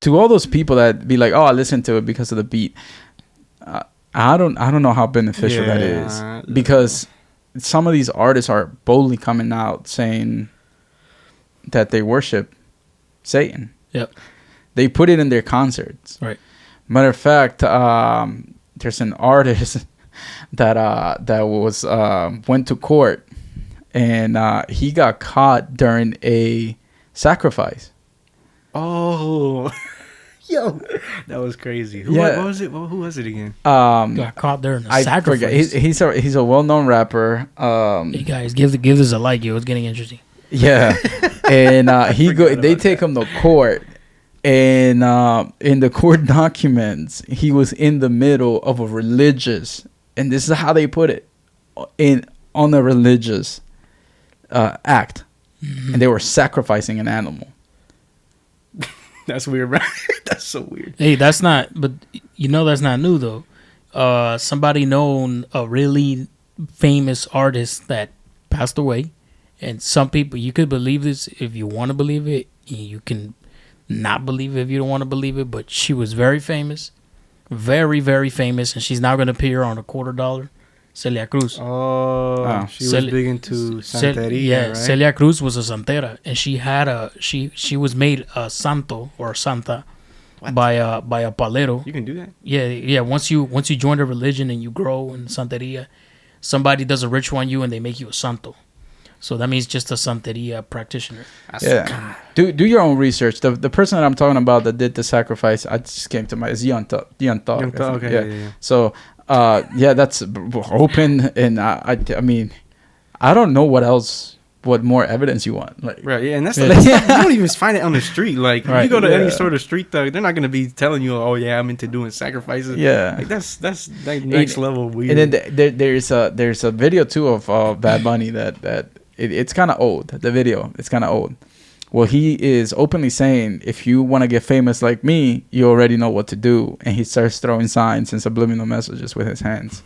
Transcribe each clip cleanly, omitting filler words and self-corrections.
to all those people that be like, oh, I listen to it because of the beat. I don't know how beneficial that is, because some of these artists are boldly coming out saying that they worship Satan. Yep. They put it in their concerts. Right. Matter of fact, there's an artist that was went to court, and he got caught during a sacrifice. Oh, yo, that was crazy. What was it? Who was it again? Got caught during a sacrifice. Forget. He's a well-known rapper. Hey guys, give this a like. Yo, it's getting interesting. Yeah, and they take him to court, and in the court documents, he was in the middle of a religious, and this is how they put it, on a religious act, and they were sacrificing an animal. That's weird, right? That's so weird. Hey, that's not new though. Somebody known, a really famous artist that passed away, and some people, you could believe this if you want to believe it. You can not believe it if you don't want to believe it. But she was very famous, very, very famous, and she's now going to appear on $250. Celia Cruz. Oh, she was big into Santeria, right? Celia Cruz was a santera, and she was made a santo or santa by a palero. You can do that? Yeah. Once you join the religion and you grow in Santeria, somebody does a ritual on you and they make you a santo. So that means just a Santeria practitioner. Yeah. Do your own research. The person that I'm talking about that did the sacrifice, I just came to mind, is Young Thug. Okay. Yeah. So, that's open, and I mean, I don't know what more evidence you want. Like, right, yeah, and that's you don't even find it on the street. Like, right, you go to any sort of street thug, they're not gonna be telling you, "Oh yeah, I'm into doing sacrifices." Yeah, like that's like next level weird. And then there's a video too of Bad Bunny that it's kind of old. The video, it's kind of old. Well, he is openly saying, if you want to get famous like me, you already know what to do. And he starts throwing signs and subliminal messages with his hands.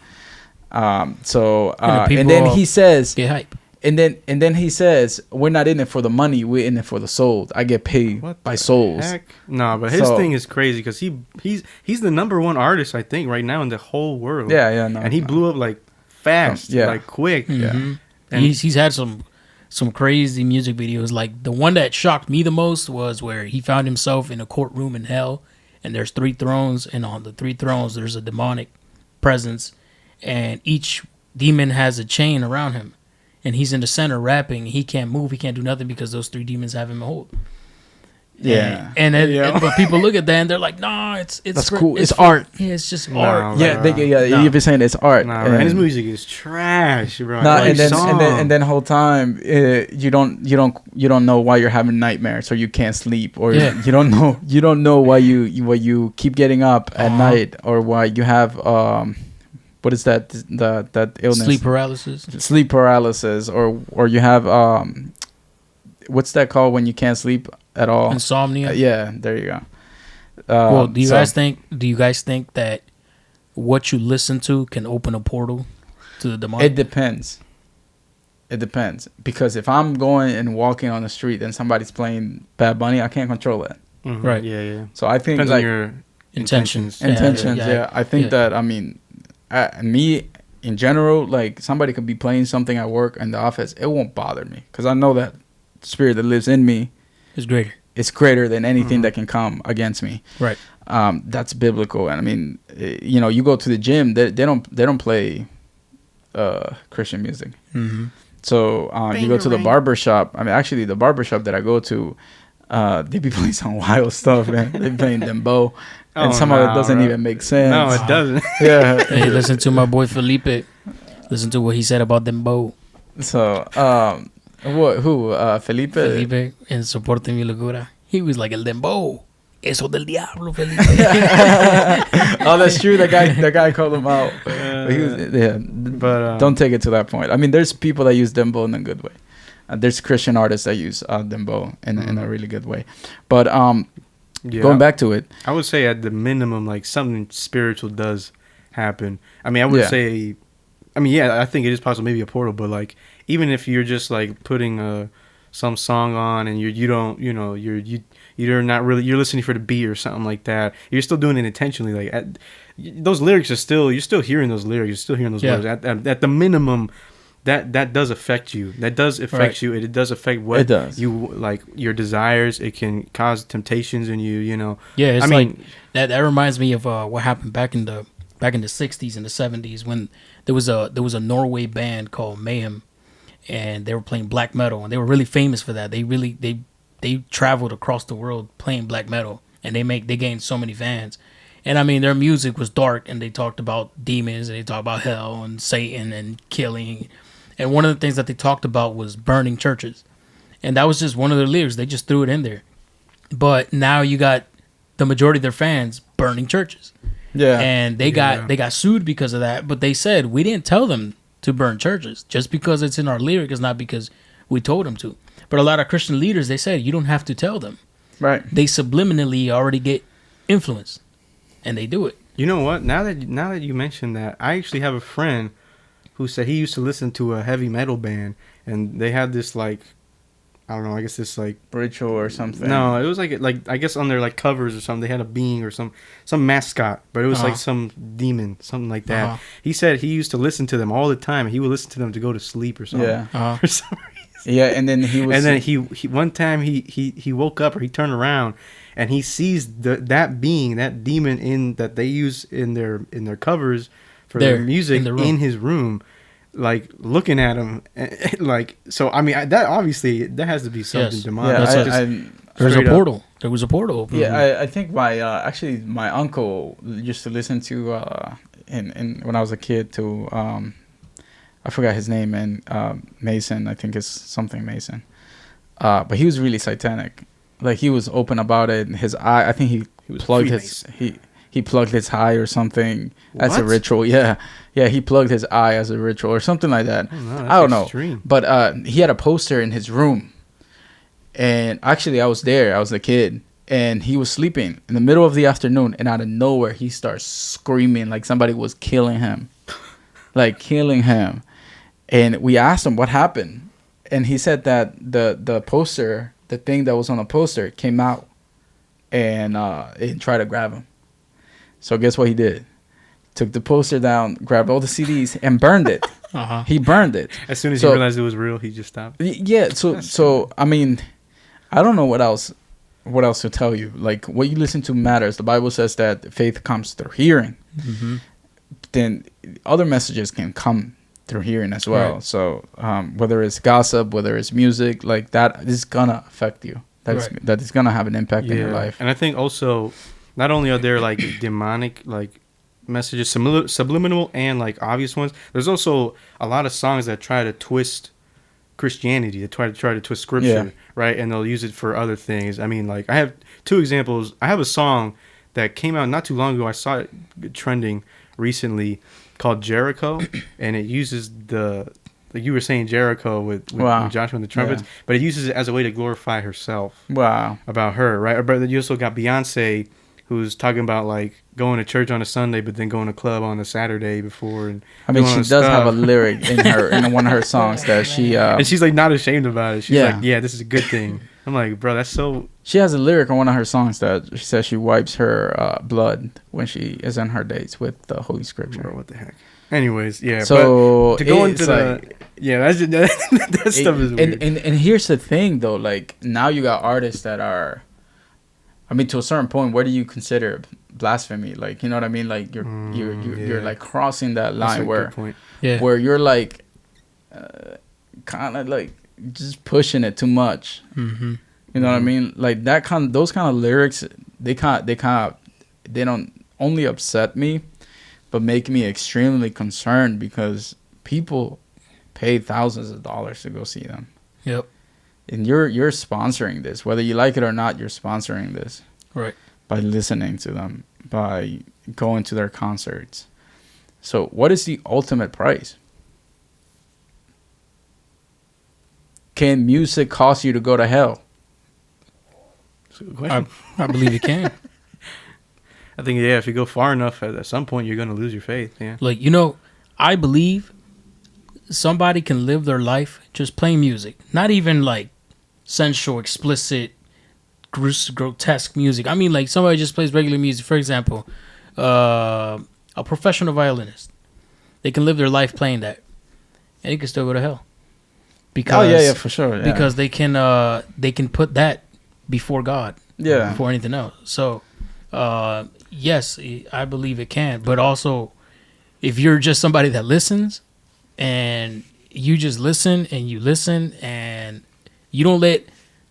And then he says, get hype. And then he says, we're not in it for the money, we're in it for the souls. I get paid by souls. Heck? No, but his thing is crazy because he's the #1 artist, I think, right now in the whole world. Yeah, and he blew up like fast, like quick. Mm-hmm. Yeah, and he's had some crazy music videos. Like the one that shocked me the most was where he found himself in a courtroom in hell, and there's 3 thrones, and on the 3 thrones there's a demonic presence, and each demon has a chain around him, and he's in the center rapping. He can't move, he can't do nothing because those 3 demons have him a hold. Yeah, but people look at that and they're like, "Nah, it's that's cool. It's art. Yeah, it's just art." You've been saying it's art. And his music is trash, bro. And then whole time you don't know why you're having nightmares or you can't sleep or you don't know why you keep getting up at night or why you have what is that illness? Sleep paralysis or you have what's that called when you can't sleep at all? Insomnia. Yeah, there you go. Well, do you guys think that what you listen to can open a portal to the demonic? It depends. Because if I'm going and walking on the street and somebody's playing Bad Bunny, I can't control it. Mm-hmm. Right. Yeah. So I think depends on your intentions. I think that, I mean, me in general, like somebody could be playing something at work in the office, it won't bother me because I know that the spirit that lives in me is greater. It's greater than anything that can come against me. Right. That's biblical, and I mean, you go to the gym, they don't play Christian music. Mm-hmm. So you go to the barber shop. I mean, actually, the barber shop that I go to, they be playing some wild stuff, man. They be playing dembow, and some of it doesn't even make sense. No, it doesn't. Yeah. Hey, listen to my boy Felipe. Listen to what he said about dembow. So, who? Felipe? Felipe in Soporte Mi Locura. He was like, el dembow. Eso del diablo, Felipe. Oh, that's true. That guy called him out. But don't take it to that point. I mean, there's people that use dembow in a good way. There's Christian artists that use dembow in a really good way. But going back to it, I would say at the minimum, like something spiritual does happen. I mean, I would say, I think it is possible, maybe a portal, but like even if you're just like putting some song on, and you don't, you know, you're not really, you're listening for the beat or something like that. You're still doing it intentionally. Like those lyrics are still, you're still hearing those lyrics. You're still hearing those words. At the minimum, that does affect you. That does affect you. It does affect what you like, your desires. It can cause temptations in you. You know. Yeah, it's like that reminds me of what happened back in the 60s and the 70s when there was a Norway band called Mayhem, and they were playing black metal, and they were really famous for that. They traveled across the world playing black metal, and they gained so many fans. And I mean, their music was dark, and they talked about demons, and they talked about hell and Satan and killing. And one of the things that they talked about was burning churches, and that was just one of their lyrics. They just threw it in there. But now you got the majority of their fans burning churches. Yeah, and they got sued because of that. But they said we didn't tell them to burn churches. Just because it's in our lyric is not because we told them to. But a lot of Christian leaders, they said you don't have to tell them. Right. They subliminally already get influenced, and they do it. You know what? Now that you mentioned that, I actually have a friend who said he used to listen to a heavy metal band, and they had this like, I don't know, I guess this like ritual or something. No, it was like I guess on their like covers or something, they had a being or some mascot, but it was like some demon, something like that. He said he used to listen to them all the time. He would listen to them to go to sleep or something. Yeah. For some reason. Yeah, and then he one time he woke up, or he turned around and he sees that being, that demon that they use in their covers for their music in his room. Like looking at him, like, so. I mean, that obviously that has to be something demonic. Yeah, there's a portal. There was a portal open. Yeah, I think my uncle used to listen to in when I was a kid to I forgot his name, and Mason. I think it's something Mason. But he was really satanic. Like he was open about it. His eye. I think he plugged his he plugged his eye or something as a ritual. Yeah, he plugged his eye as a ritual or something like that. I don't know. But he had a poster in his room. And actually, I was there. I was a kid. And he was sleeping in the middle of the afternoon. And out of nowhere, he starts screaming like somebody was killing him. Like killing him. And we asked him what happened. And he said that the poster, the thing that was on the poster, came out. And it tried to grab him. So guess what he did? Took the poster down, grabbed all the CDs, and burned it. He burned it. As soon as he realized it was real, he just stopped. Yeah. So I mean, I don't know what else to tell you. Like, what you listen to matters. The Bible says that faith comes through hearing. Mm-hmm. Then other messages can come through hearing as well. Right. So whether it's gossip, whether it's music, like that is gonna affect you. That is gonna have an impact in your life. And I think also, not only are there like demonic like messages, subliminal and like obvious ones, there's also a lot of songs that try to twist Christianity, that try to twist scripture, right? And they'll use it for other things. I mean, like I have two examples. I have a song that came out not too long ago. I saw it trending recently called Jericho, and it uses like you were saying, Jericho with Joshua and the trumpets, but it uses it as a way to glorify herself. Wow. About her, right? But you also got Beyonce, who's talking about like going to church on a Sunday, but then going to club on a Saturday before. And I mean, she does have a lyric in one of her songs that she and she's like not ashamed about it. She's like, yeah, this is a good thing. I'm like, bro, that's so. She has a lyric on one of her songs that she says she wipes her blood when she is on her dates with the Holy Scripture. Bro, what the heck? Anyways, yeah. So but to go into that stuff is weird. And here's the thing, though. Like now you got artists that are. I mean, to a certain point, what do you consider blasphemy? Like, you know what I mean? Like you're like crossing that line where you're like kind of like just pushing it too much. Mm-hmm. You know what I mean? Like those kind of lyrics, they don't only upset me, but make me extremely concerned because people pay thousands of dollars to go see them. Yep. And you're sponsoring this, whether you like it or not. You're sponsoring this, right? By listening to them, by going to their concerts. So, what is the ultimate price? Can music cost you to go to hell? That's a good question. I believe it can. I think if you go far enough, at some point you're going to lose your faith. Yeah. Like I believe somebody can live their life just playing music, not even like sensual, explicit, grotesque music. I mean, like somebody just plays regular music. For example, a professional violinist, they can live their life playing that, and they can still go to hell. Because, for sure. Yeah. Because they can put that before God. Yeah. Before anything else. So, yes, I believe it can. But also, if you're just somebody that listens, and you just listen and you don't let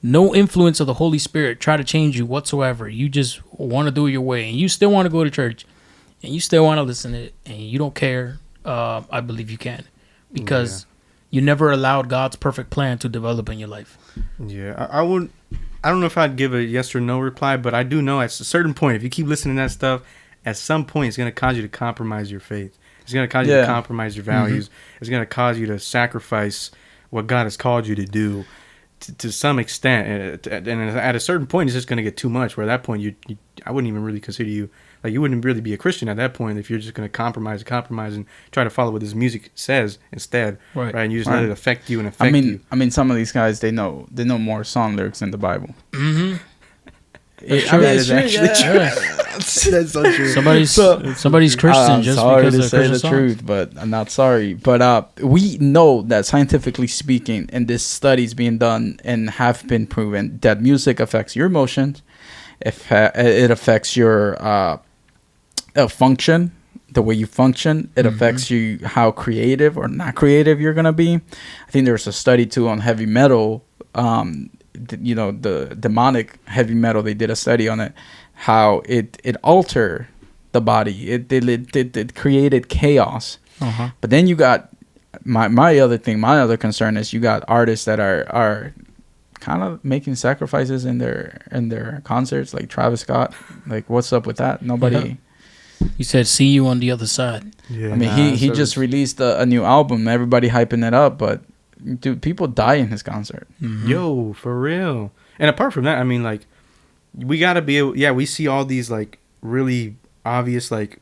no influence of the Holy Spirit try to change you whatsoever. You just want to do it your way, and you still want to go to church, and you still want to listen to it, and you don't care. I believe you can, because you never allowed God's perfect plan to develop in your life. Yeah, I would. I don't know if I'd give a yes or no reply, but I do know at a certain point, if you keep listening to that stuff, at some point it's going to cause you to compromise your faith. It's going to cause you to compromise your values. Mm-hmm. It's going to cause you to sacrifice what God has called you to do to some extent. And at a certain point, it's just going to get too much. Where at that point, I wouldn't even really consider you, like, you wouldn't really be a Christian at that point if you're just going to compromise and try to follow what this music says instead, right? And you just let it affect you and affect you. I mean, some of these guys, they know more song lyrics than the Bible. Mm-hmm. That's so true. Somebody's Christian just sorry because to they're say Christian the songs. truth, but I'm not sorry. But we know that scientifically speaking, and this studies being done and have been proven that music affects your emotions. It affects your function, the way you function. It affects you how creative or not creative you're gonna be. I think there was a study too on heavy metal. The demonic heavy metal, they did a study on it, how it altered the body. It created chaos. But then you got my other concern is you got artists that are kind of making sacrifices in their concerts, like Travis Scott. Like, what's up with that? Nobody. He said, "See you on the other side." Yeah, I mean, he just released a new album. Everybody hyping it up, but dude, people die in his concert. Mm-hmm. Yo, for real. And apart from that, I mean, like, we gotta be able. Yeah, we see all these like really obvious like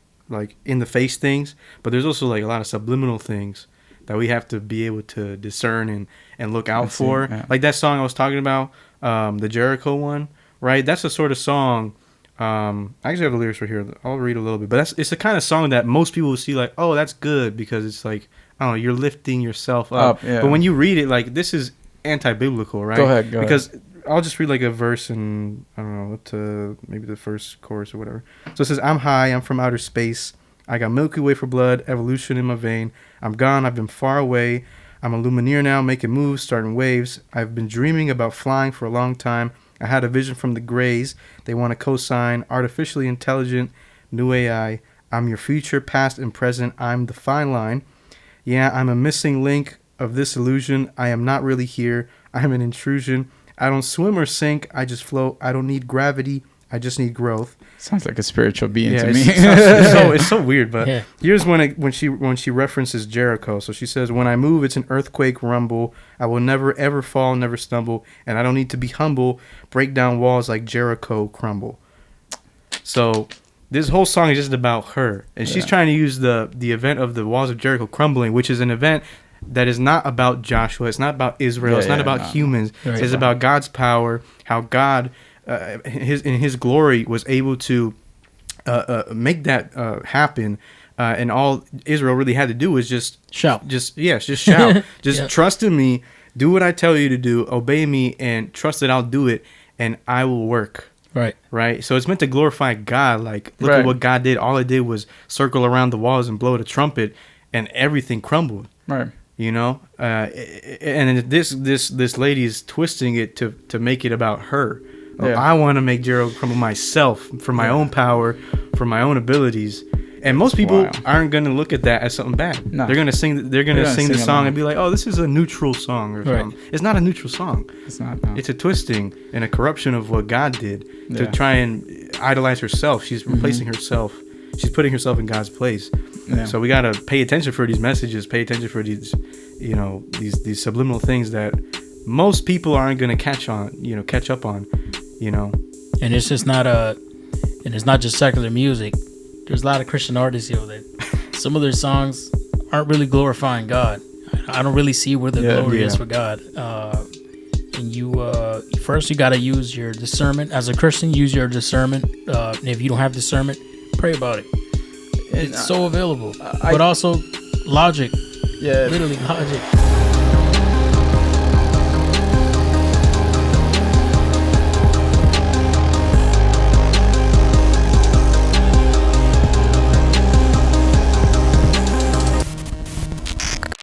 in the face things, but there's also like a lot of subliminal things that we have to be able to discern and look out for. Yeah. Like that song I was talking about, the Jericho one, right? That's the sort of song. I actually have the lyrics right here. I'll read a little bit, but it's the kind of song that most people will see like, oh, that's good because it's like, I don't know, you're lifting yourself up. Yeah. But when you read it, like, this is anti-biblical, right? Go ahead. Because I'll just read like a verse and I don't know, up to maybe the first chorus or whatever. So it says, I'm high, I'm from outer space. I got Milky Way for blood, evolution in my vein. I'm gone, I've been far away. I'm a lumineer now, making moves, starting waves. I've been dreaming about flying for a long time. I had a vision from the Greys. They want to co-sign artificially intelligent, new AI. I'm your future, past and present. I'm the fine line. Yeah, I'm a missing link of this illusion. I am not really here. I am an intrusion. I don't swim or sink. I just float. I don't need gravity. I just need growth. Sounds like a spiritual being to me. It's so weird, but here's when she references Jericho. So she says, when I move, it's an earthquake rumble. I will never, ever fall, never stumble. And I don't need to be humble. Break down walls like Jericho crumble. So this whole song is just about her. And she's trying to use the event of the walls of Jericho crumbling, which is an event that is not about Joshua. It's not about Israel. It's not about humans. Right. It's about God's power, how God... in his glory was able to make that happen, and all Israel really had to do was just shout, just shout, trust in me, do what I tell you to do, obey me, and trust that I'll do it, and I will work. Right. So it's meant to glorify God. Like, look at what God did. All it did was circle around the walls and blow the trumpet, and everything crumbled. Right. You know, and this lady is twisting it to make it about her. Yeah. I want to make Jericho crumble myself for my own power, for my own abilities. And most people aren't going to look at that as something bad. No. They're going to sing. They're going to sing the song and be like, "Oh, this is a neutral song or something." It's not a neutral song. It's not. No. It's a twisting and a corruption of what God did to try and idolize herself. She's replacing herself. She's putting herself in God's place. Yeah. So we got to pay attention for these messages. Pay attention for these, these subliminal things that most people aren't going to catch up on. And it's just not and it's not just secular music. There's a lot of Christian artists, that some of their songs aren't really glorifying God. I don't really see where the glory is for God. And you first you got to use your discernment. As a Christian, use your discernment. If you don't have discernment, pray about it. It's so available. But also logic. Yeah. Literally logic.